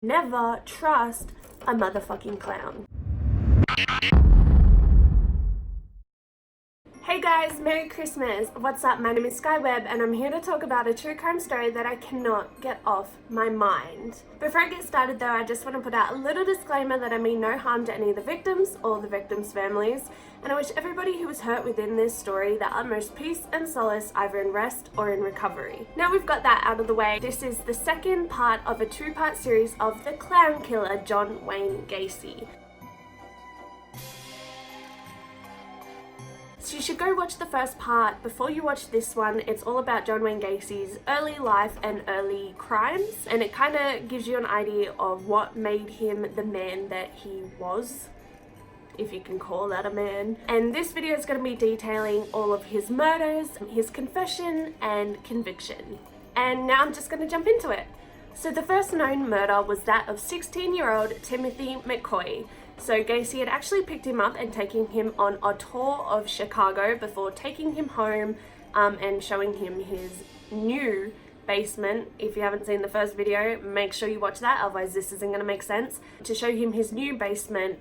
Never trust a motherfucking clown. Hey guys, Merry Christmas! What's up? My name is Skyweb and I'm here to talk about a true crime story that I cannot get off my mind. Before I get started though, I just want to put out a little disclaimer that I mean no harm to any of the victims or the victims' families, and I wish everybody who was hurt within this story the utmost peace and solace either in rest or in recovery. Now we've got that out of the way, this is the second part of a two-part series of the clown killer John Wayne Gacy. So you should go watch the first part before you watch this one. It's all about John Wayne Gacy's early life and early crimes, and it kind of gives you an idea of what made him the man that he was, if you can call that a man. And this video is going to be detailing all of his murders, his confession and conviction. And now I'm just going to jump into it. So the first known murder was that of 16-year-old Timothy McCoy. So Gacy had actually picked him up and taken him on a tour of Chicago before taking him home and showing him his new basement. If you haven't seen the first video, make sure you watch that, otherwise this isn't going to make sense. To show him his new basement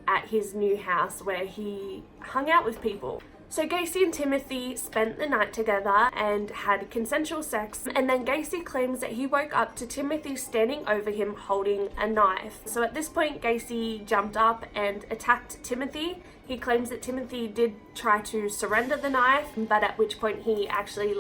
at his new house where he hung out with people. So Gacy and Timothy spent the night together and had consensual sex, and then Gacy claims that he woke up to Timothy standing over him holding a knife. So at this point Gacy jumped up and attacked Timothy. He claims that Timothy did try to surrender the knife, but at which point he actually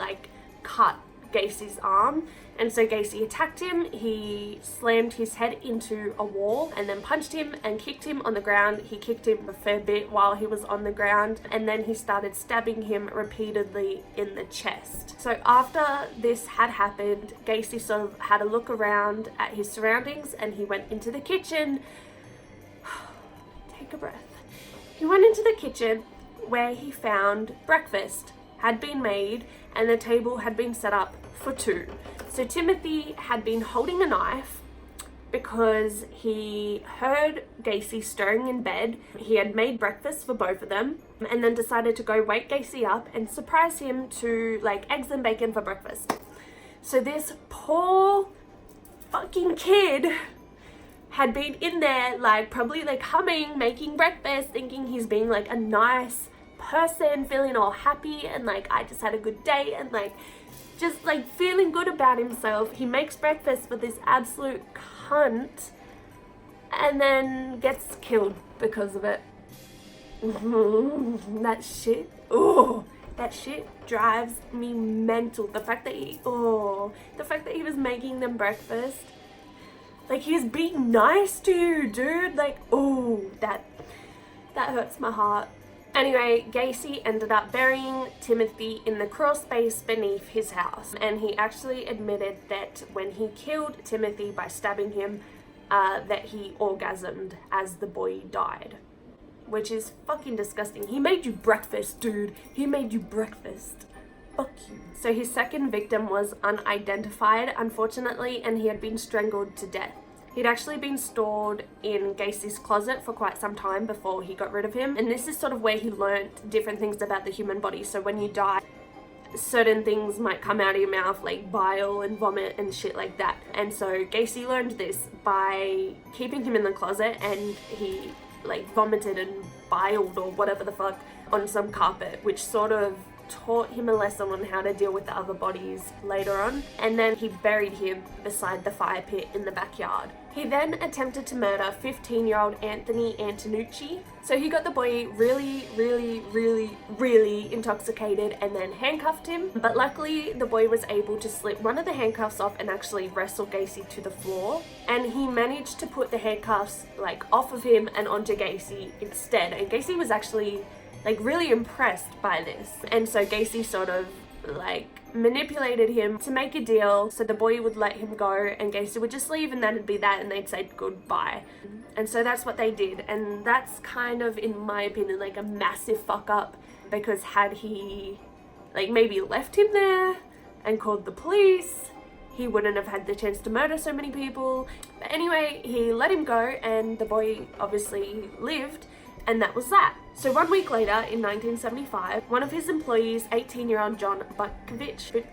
cut Gacy's arm, and so Gacy attacked him. He slammed his head into a wall and then punched him and kicked him on the ground. He kicked him a fair bit while he was on the ground, and then he started stabbing him repeatedly in the chest. So after this had happened, Gacy sort of had a look around at his surroundings and he went into the kitchen. Take a breath. He went into the kitchen where he found breakfast had been made and the table had been set up for two. So Timothy had been holding a knife because he heard Gacy stirring in bed. He had made breakfast for both of them and then decided to go wake Gacy up and surprise him to eggs and bacon for breakfast. So this poor fucking kid had been in there probably humming, making breakfast, thinking he's being a nice person, feeling all happy and I just had a good day and just feeling good about himself. He makes breakfast for this absolute cunt and then gets killed because of it. That shit drives me mental. The fact that he was making them breakfast, he was being nice to you, dude. That hurts my heart. Anyway, Gacy ended up burying Timothy in the crawl space beneath his house, and he actually admitted that when he killed Timothy by stabbing him, that he orgasmed as the boy died, which is fucking disgusting. He made you breakfast, dude. He made you breakfast. Fuck you. So his second victim was unidentified, unfortunately, and he had been strangled to death. He'd actually been stored in Gacy's closet for quite some time before he got rid of him. And this is sort of where he learnt different things about the human body. So when you die, certain things might come out of your mouth, like bile and vomit and shit like that. And so Gacy learned this by keeping him in the closet, and he vomited and biled or whatever the fuck on some carpet, which sort of taught him a lesson on how to deal with the other bodies later on. And then he buried him beside the fire pit in the backyard. He then attempted to murder 15-year-old Anthony Antonucci. So he got the boy really intoxicated and then handcuffed him. But luckily the boy was able to slip one of the handcuffs off and actually wrestle Gacy to the floor. And he managed to put the handcuffs off of him and onto Gacy instead. And Gacy was actually really impressed by this. And so Gacy sort of manipulated him to make a deal so the boy would let him go and Gacy would just leave, and that'd be that, and they'd say goodbye. And so that's what they did, and that's kind of, in my opinion, a massive fuck up, because had he maybe left him there and called the police, he wouldn't have had the chance to murder so many people. But anyway, he let him go and the boy obviously lived. And that was that. So 1 week later, in 1975, one of his employees, 18-year-old John Butkovich,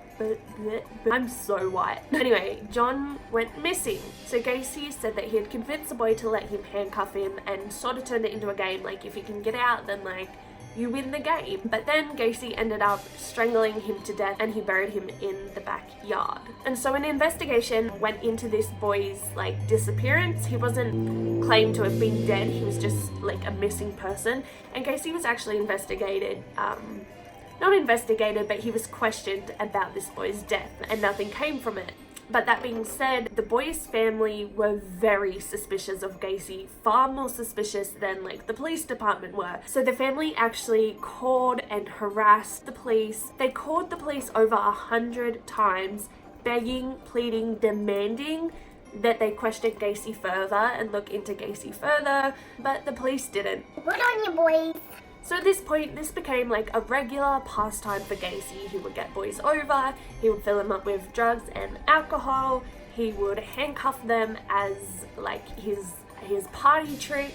I'm so white. Anyway, John went missing. So Gacy said that he had convinced the boy to let him handcuff him and sort of turned it into a game. Like, if you can get out, then like, you win the game. But then Gacy ended up strangling him to death and he buried him in the backyard. And so an investigation went into this boy's like disappearance. He wasn't claimed to have been dead, he was just like a missing person. And Gacy was actually investigated, not investigated, but he was questioned about this boy's death and nothing came from it. But that being said, the boy's family were very suspicious of Gacy, far more suspicious than like the police department were. So the family actually called and harassed the police. They called the police over 100 times, begging, pleading, demanding that they question Gacy further and look into Gacy further, but the police didn't. Good on you, boys. So at this point, this became like a regular pastime for Gacy. He would get boys over, he would fill them up with drugs and alcohol, he would handcuff them as like his party trick.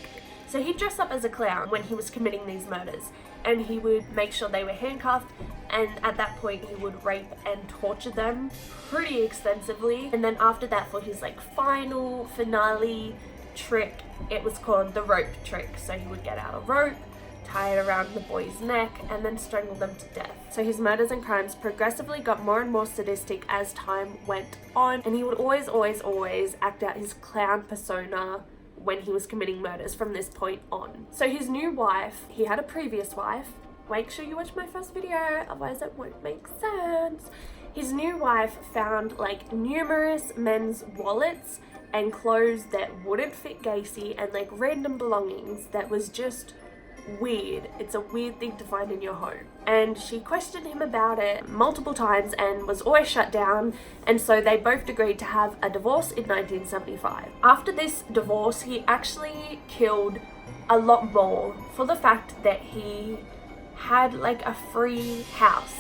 So he'd dress up as a clown when he was committing these murders, and he would make sure they were handcuffed, and at that point he would rape and torture them pretty extensively. And then after that, for his like final finale trick, it was called the rope trick. So he would get out a rope, tie it around the boy's neck, and then strangle them to death. So his murders and crimes progressively got more and more sadistic as time went on, and he would always act out his clown persona when he was committing murders from this point on. So his new wife, he had a previous wife, make sure you watch my first video, otherwise it won't make sense. His new wife found like numerous men's wallets and clothes that wouldn't fit Gacy, and like random belongings that was just weird. It's a weird thing to find in your home. And she questioned him about it multiple times and was always shut down, and so they both agreed to have a divorce in 1975. After this divorce, he actually killed a lot more for the fact that he had like a free house.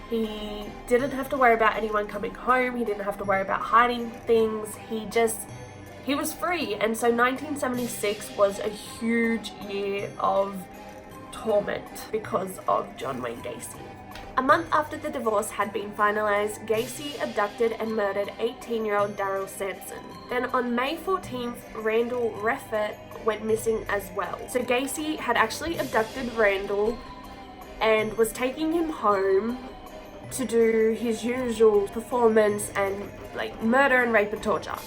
He didn't have to worry about anyone coming home, he didn't have to worry about hiding things, he was free. And so 1976 was a huge year of torment because of John Wayne Gacy. A month after the divorce had been finalized, Gacy abducted and murdered 18-year-old Daryl Sampson. Then on May 14th, Randall Reffett went missing as well. So Gacy had actually abducted Randall and was taking him home to do his usual performance and like murder and rape and torture.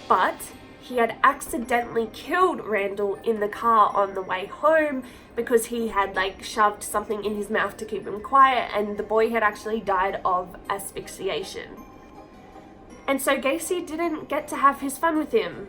But he had accidentally killed Randall in the car on the way home because he had like shoved something in his mouth to keep him quiet, and the boy had actually died of asphyxiation. And so Gacy didn't get to have his fun with him,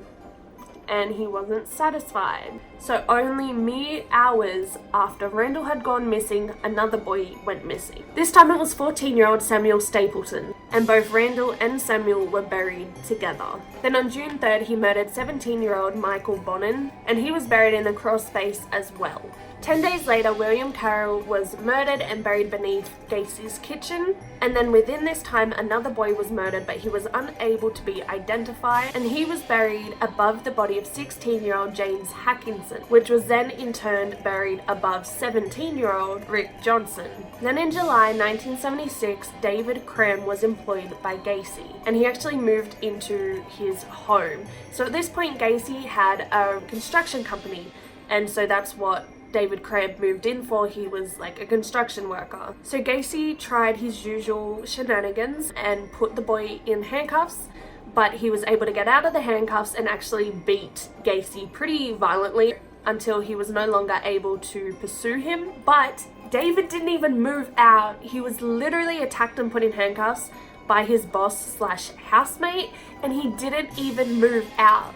and he wasn't satisfied. So only mere hours after Randall had gone missing, another boy went missing. This time it was 14-year-old Samuel Stapleton, and both Randall and Samuel were buried together. Then on June 3rd, he murdered 17-year-old Michael Bonin, and he was buried in a crawl space as well. 10 days later, William Carroll was murdered and buried beneath Gacy's kitchen. And then within this time, another boy was murdered, but he was unable to be identified, and he was buried above the body of 16-year-old James Hackinson, which was then in turn buried above 17-year-old Rick Johnson. Then in July 1976, David Cram was employed by Gacy, and he actually moved into his home. So at this point, Gacy had a construction company, and so that's what David Cram moved in for. He was like a construction worker. So Gacy tried his usual shenanigans and put the boy in handcuffs, but he was able to get out of the handcuffs and actually beat Gacy pretty violently until he was no longer able to pursue him. But David didn't even move out. He was literally attacked and put in handcuffs by his boss / housemate, and he didn't even move out.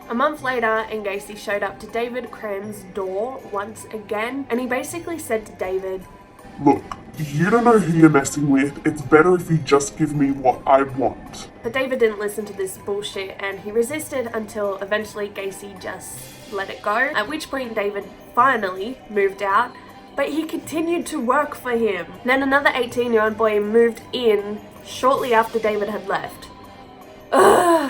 A month later, and Gacy showed up to David Cram's door once again, and he basically said to David, "Look, you don't know who you're messing with. It's better if you just give me what I want." But David didn't listen to this bullshit, and he resisted until eventually Gacy just let it go, at which point David finally moved out, but he continued to work for him. Then another 18-year-old boy moved in shortly after David had left. Ugh.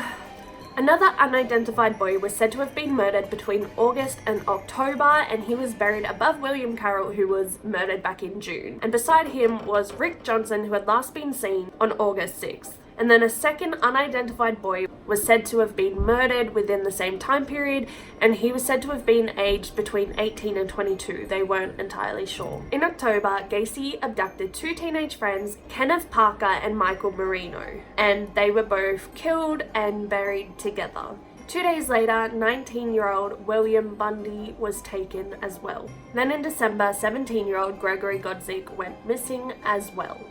Another unidentified boy was said to have been murdered between August and October, and he was buried above William Carroll, who was murdered back in June. And beside him was Rick Johnson, who had last been seen on August 6th. And then a second unidentified boy was said to have been murdered within the same time period, and he was said to have been aged between 18 and 22. They weren't entirely sure. In October, Gacy abducted two teenage friends, Kenneth Parker and Michael Marino, and they were both killed and buried together. 2 days later, 19-year-old William Bundy was taken as well. Then in December, 17-year-old Gregory Godzik went missing as well.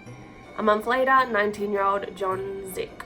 A month later, 19-year-old John Zick.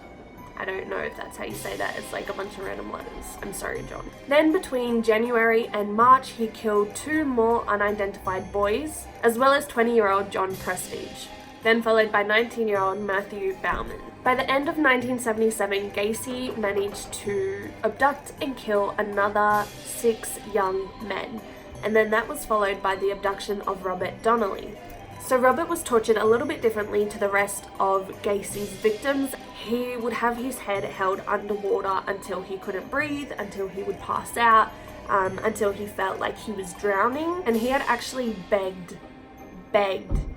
I don't know if that's how you say that. It's like a bunch of random letters. I'm sorry, John. Then between January and March, he killed two more unidentified boys, as well as 20-year-old John Prestige. Then followed by 19-year-old Matthew Bauman. By the end of 1977, Gacy managed to abduct and kill another 6 young men. And then that was followed by the abduction of Robert Donnelly. So Robert was tortured a little bit differently to the rest of Gacy's victims. He would have his head held underwater until he couldn't breathe, until he would pass out, until he felt like he was drowning. And he had actually begged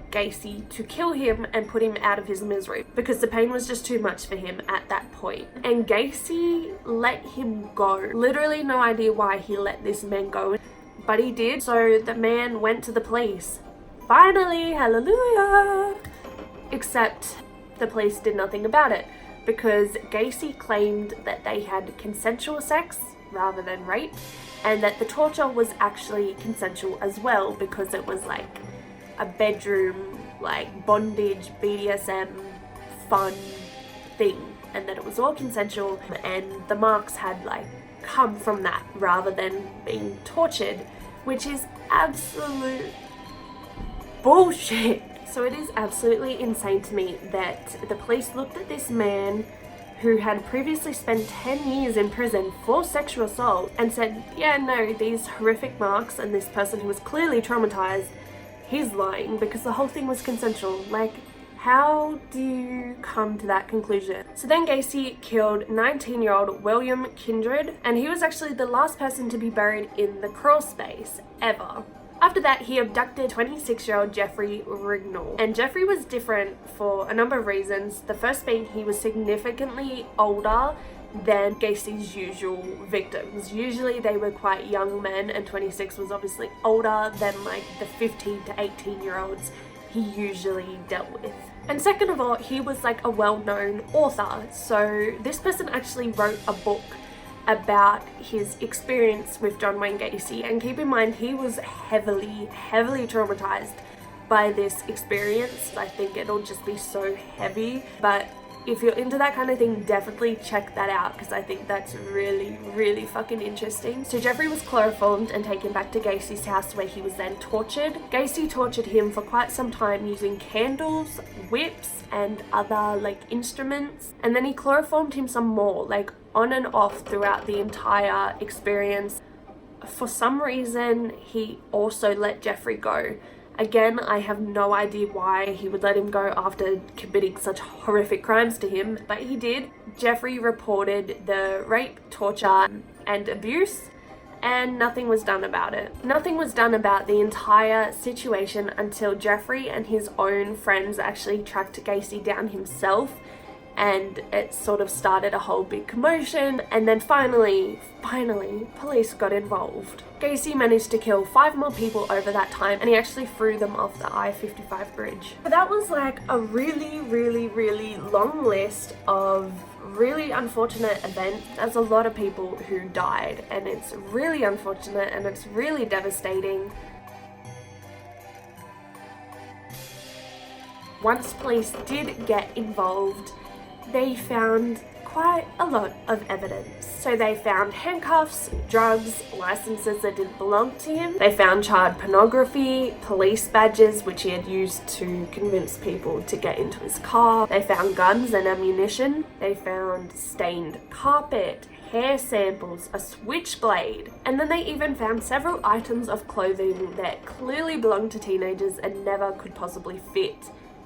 Gacy to kill him and put him out of his misery because the pain was just too much for him at that point. And Gacy let him go. Literally no idea why he let this man go, but he did. So the man went to the police. Finally, hallelujah! Except the police did nothing about it because Gacy claimed that they had consensual sex rather than rape, and that the torture was actually consensual as well because it was like a bedroom, like bondage, BDSM, fun thing, and that it was all consensual, and the marks had like come from that rather than being tortured, which is absolute bullshit. So it is absolutely insane to me that the police looked at this man who had previously spent 10 years in prison for sexual assault and said, yeah, no, these horrific marks and this person who was clearly traumatized, he's lying because the whole thing was consensual. Like, how do you come to that conclusion? So then Gacy killed 19-year-old William Kindred, and he was actually the last person to be buried in the crawl space ever. After that, he abducted 26-year-old Jeffrey Rignall. And Jeffrey was different for a number of reasons. The first being he was significantly older than Gacy's usual victims. Usually they were quite young men, and 26 was obviously older than like the 15 to 18-year-olds he usually dealt with. And second of all, he was like a well-known author. So this person actually wrote a book about his experience with John Wayne Gacy, and keep in mind he was heavily traumatized by this experience. I think it'll just be so heavy, but if you're into that kind of thing, definitely check that out because I think that's really fucking interesting. So Jeffrey was chloroformed and taken back to Gacy's house where he was then tortured. Gacy tortured him for quite some time using candles, whips, and other like instruments, and then he chloroformed him some more, like on and off throughout the entire experience. For some reason, he also let Jeffrey go. Again, I have no idea why he would let him go after committing such horrific crimes to him, but he did. Jeffrey reported the rape, torture, and abuse, and nothing was done about it. Nothing was done about the entire situation until Jeffrey and his own friends actually tracked Gacy down himself, and it sort of started a whole big commotion, and then finally, police got involved. Gacy managed to kill 5 more people over that time, and he actually threw them off the I-55 bridge. But that was like a really long list of really unfortunate events. There's a lot of people who died, and it's really unfortunate and it's really devastating. Once police did get involved, they found quite a lot of evidence. So they found handcuffs, drugs, licenses that didn't belong to him. They found child pornography, police badges which he had used to convince people to get into his car. They found guns and ammunition. They found stained carpet, hair samples, a switchblade, and then they even found several items of clothing that clearly belonged to teenagers and never could possibly fit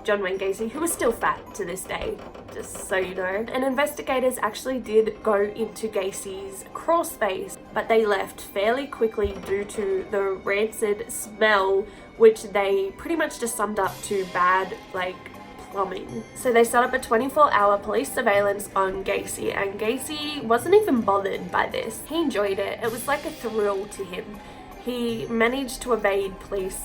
John Wayne Gacy, who was still fat to this day, just so you know. And investigators actually did go into Gacy's crawl space, but they left fairly quickly due to the rancid smell, which they pretty much just summed up to bad, plumbing. So they set up a 24-hour police surveillance on Gacy, and Gacy wasn't even bothered by this. He enjoyed it. It was like a thrill to him. He managed to evade police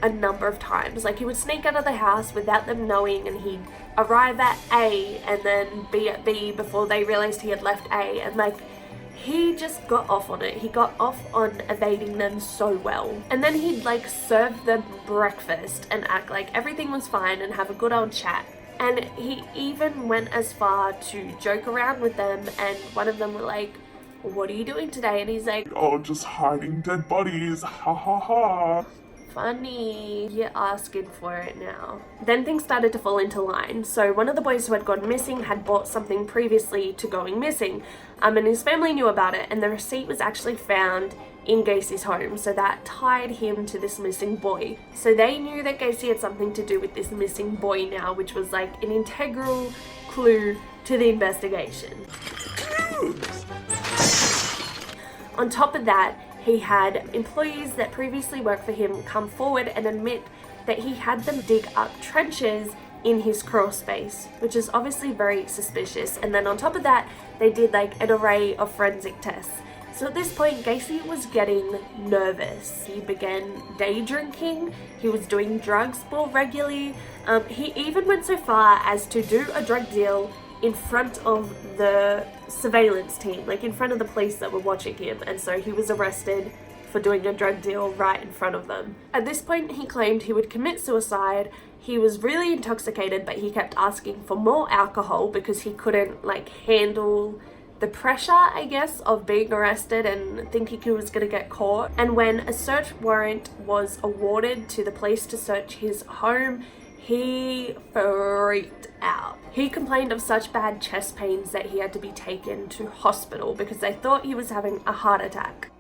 a number of times. He would sneak out of the house without them knowing, and he'd arrive at A and then be at B before they realized he had left A, and he just got off on it. He got off on evading them so well. And then he'd serve them breakfast and act like everything was fine and have a good old chat. And he even went as far to joke around with them, and one of them were like, "What are you doing today?" And he's like, "Oh, just hiding dead bodies, ha ha ha." Funny, you're asking for it now. Then things started to fall into line. So one of the boys who had gone missing had bought something previously to going missing, and his family knew about it, and the receipt was actually found in Gacy's home, so that tied him to this missing boy. So they knew that Gacy had something to do with this missing boy now, which was an integral clue to the investigation. On top of that, he had employees that previously worked for him come forward and admit that he had them dig up trenches in his crawl space, which is obviously very suspicious. And then on top of that, they did an array of forensic tests. So at this point, Gacy was getting nervous. He began day drinking. He was doing drugs more regularly. He even went so far as to do a drug deal in front of the surveillance team, in front of the police that were watching him, and so he was arrested for doing a drug deal right in front of them. At this point, he claimed he would commit suicide. He was really intoxicated, but he kept asking for more alcohol because he couldn't handle the pressure, I guess, of being arrested and thinking he was going to get caught. And when a search warrant was awarded to the police to search his home, he freaked out. He complained of such bad chest pains that he had to be taken to hospital because they thought he was having a heart attack.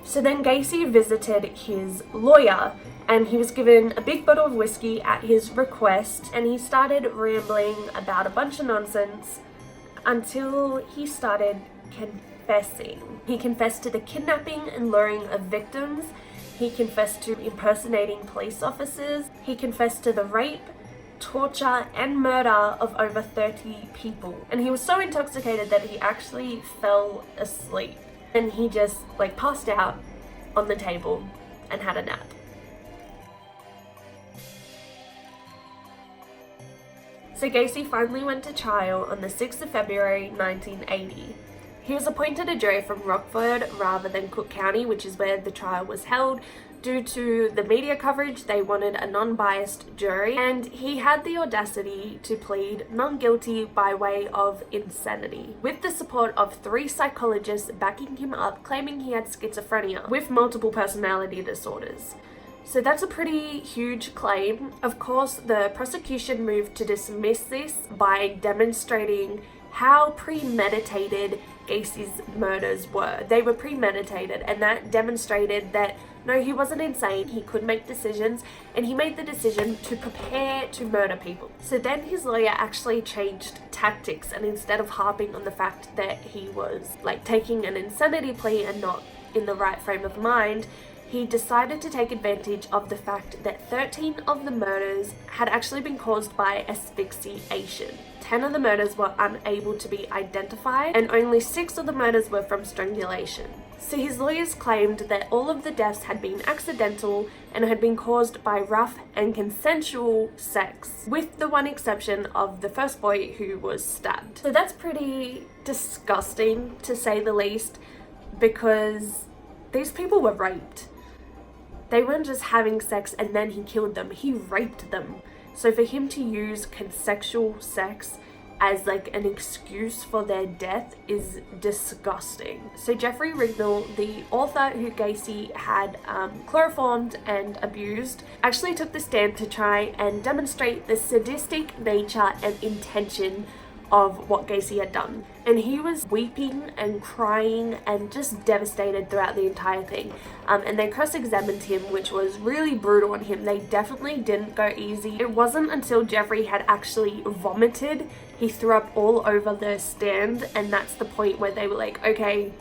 So then Gacy visited his lawyer, and he was given a big bottle of whiskey at his request, and he started rambling about a bunch of nonsense until he started confessing. He confessed to the kidnapping and luring of victims. He confessed to impersonating police officers. He confessed to the rape, torture, and murder of over 30 people. And he was so intoxicated that he actually fell asleep. And he just passed out on the table and had a nap. So Gacy finally went to trial on the 6th of February 1980. He was appointed a jury from Rockford rather than Cook County, which is where the trial was held. Due to the media coverage, they wanted a non-biased jury, and he had the audacity to plead non-guilty by way of insanity, with the support of 3 psychologists backing him up, claiming he had schizophrenia with multiple personality disorders. So that's a pretty huge claim. Of course, the prosecution moved to dismiss this by demonstrating how premeditated Gacy's murders were. They were premeditated, and that demonstrated that no, he wasn't insane, he could make decisions, and he made the decision to prepare to murder people. So then his lawyer actually changed tactics, and instead of harping on the fact that he was taking an insanity plea and not in the right frame of mind, he decided to take advantage of the fact that 13 of the murders had actually been caused by asphyxiation. 10 of the murders were unable to be identified, and only 6 of the murders were from strangulation. So his lawyers claimed that all of the deaths had been accidental and had been caused by rough and consensual sex, with the one exception of the first boy who was stabbed. So that's pretty disgusting, to say the least, because these people were raped. They weren't just having sex and then he killed them, he raped them. So for him to use consensual sex as an excuse for their death is disgusting. So Jeffrey Rignall, the author who Gacy had chloroformed and abused, actually took the stand to try and demonstrate the sadistic nature and intention of what Gacy had done. And he was weeping and crying and just devastated throughout the entire thing. And they cross-examined him, which was really brutal on him. They definitely didn't go easy. It wasn't until Jeffrey had actually vomited, he threw up all over the stand, and that's the point where they were like, okay,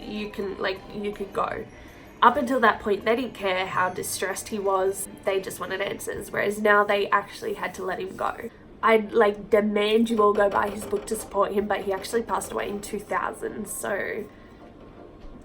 you could go. Up until that point, they didn't care how distressed he was. They just wanted answers, whereas now they actually had to let him go. I'd demand you all go buy his book to support him, but he actually passed away in 2000, so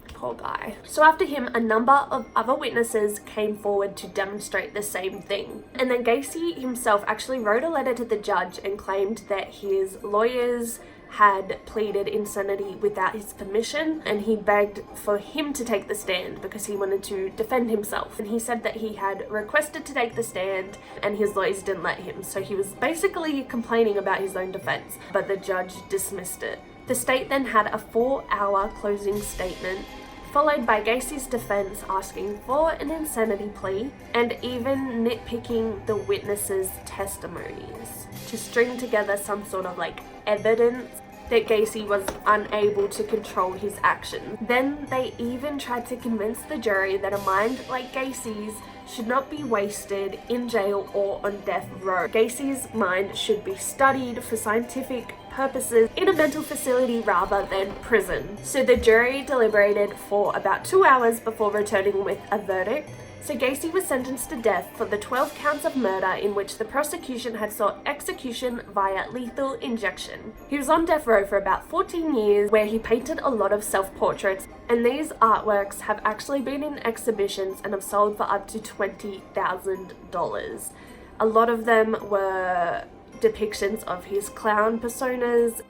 poor guy. So after him, a number of other witnesses came forward to demonstrate the same thing. And then Gacy himself actually wrote a letter to the judge and claimed that his lawyers had pleaded insanity without his permission, and he begged for him to take the stand because he wanted to defend himself. And he said that he had requested to take the stand and his lawyers didn't let him, so he was basically complaining about his own defense, but the judge dismissed it. The state then had a 4-hour closing statement, followed by Gacy's defense asking for an insanity plea and even nitpicking the witnesses' testimonies to string together some sort of evidence that Gacy was unable to control his actions. Then they even tried to convince the jury that a mind like Gacy's should not be wasted in jail or on death row. Gacy's mind should be studied for scientific purposes in a mental facility rather than prison. So the jury deliberated for about 2 hours before returning with a verdict. So Gacy was sentenced to death for the 12 counts of murder in which the prosecution had sought execution via lethal injection. He was on death row for about 14 years, where he painted a lot of self-portraits, and these artworks have actually been in exhibitions and have sold for up to $20,000. A lot of them were depictions of his clown personas,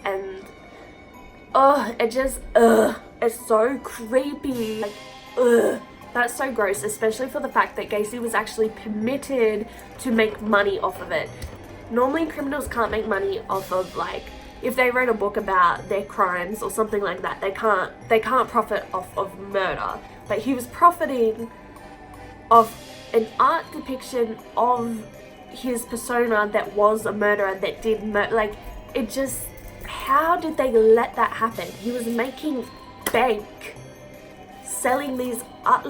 and it's so creepy. That's so gross, especially for the fact that Gacy was actually permitted to make money off of it. Normally criminals can't make money off of if they wrote a book about their crimes or something like that, they can't profit off of murder. But he was profiting off an art depiction of his persona that was a murderer that did murder. How did they let that happen? He was making bank selling these art,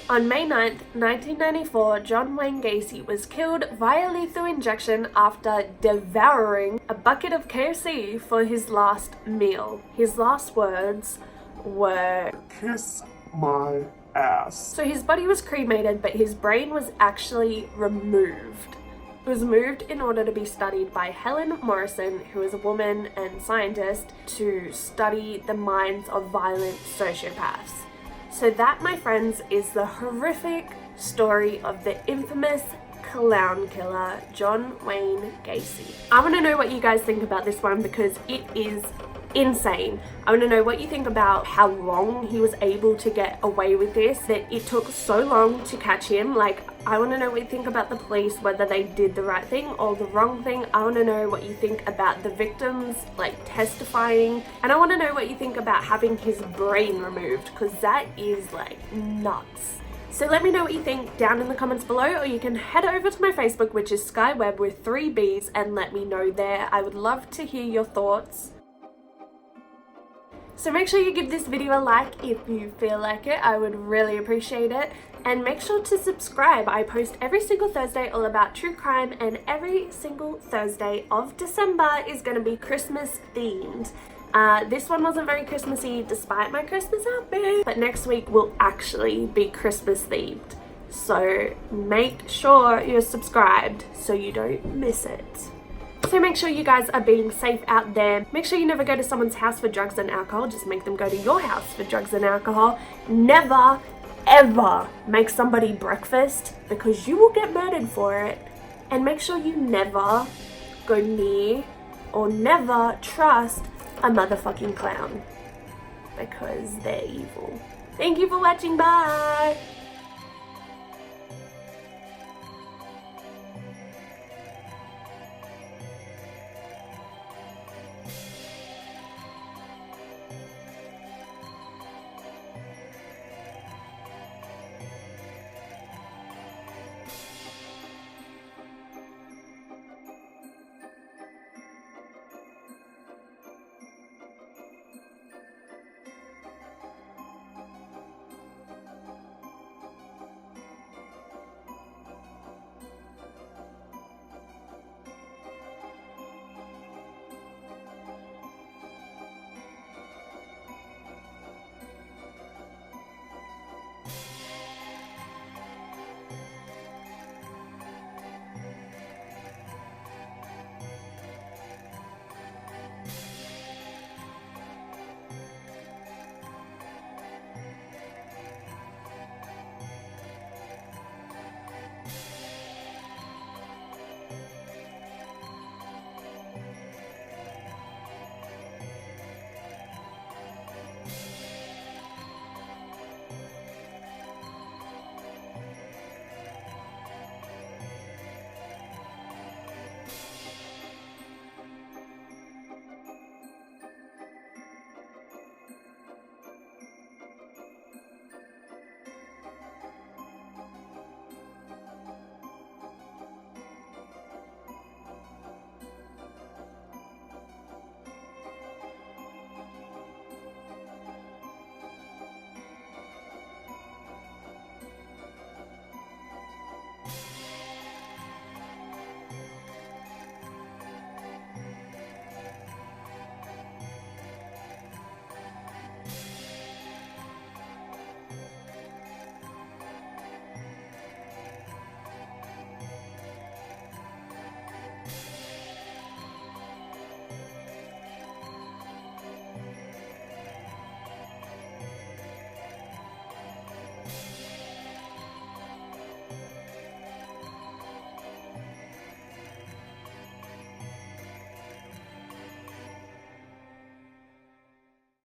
On May 9th, 1994, John Wayne Gacy was killed via lethal injection after devouring a bucket of KFC for his last meal. His last words were, "Kiss my ass." So his body was cremated, but his brain was actually removed. It was moved in order to be studied by Helen Morrison, who is a woman and scientist, to study the minds of violent sociopaths. So that, my friends, is the horrific story of the infamous clown killer, John Wayne Gacy. I want to know what you guys think about this one because it is insane. I want to know what you think about how long he was able to get away with this, that it took so long to catch him. I want to know what you think about the police, whether they did the right thing or the wrong thing. I want to know what you think about the victims, testifying. And I want to know what you think about having his brain removed, because that is, nuts. So let me know what you think down in the comments below, or you can head over to my Facebook, which is Skyweb with 3 Bs, and let me know there. I would love to hear your thoughts. So make sure you give this video a like if you feel like it. I would really appreciate it. And make sure to subscribe. I post every single Thursday all about true crime, and every single Thursday of December is going to be Christmas themed. This one wasn't very Christmassy despite my Christmas outfit, but next week will actually be Christmas themed. So make sure you're subscribed so you don't miss it. So make sure you guys are being safe out there. Make sure you never go to someone's house for drugs and alcohol. Just make them go to your house for drugs and alcohol. Never, ever make somebody breakfast, because you will get murdered for it. And make sure you never go near or never trust a motherfucking clown, because they're evil. Thank you for watching. Bye.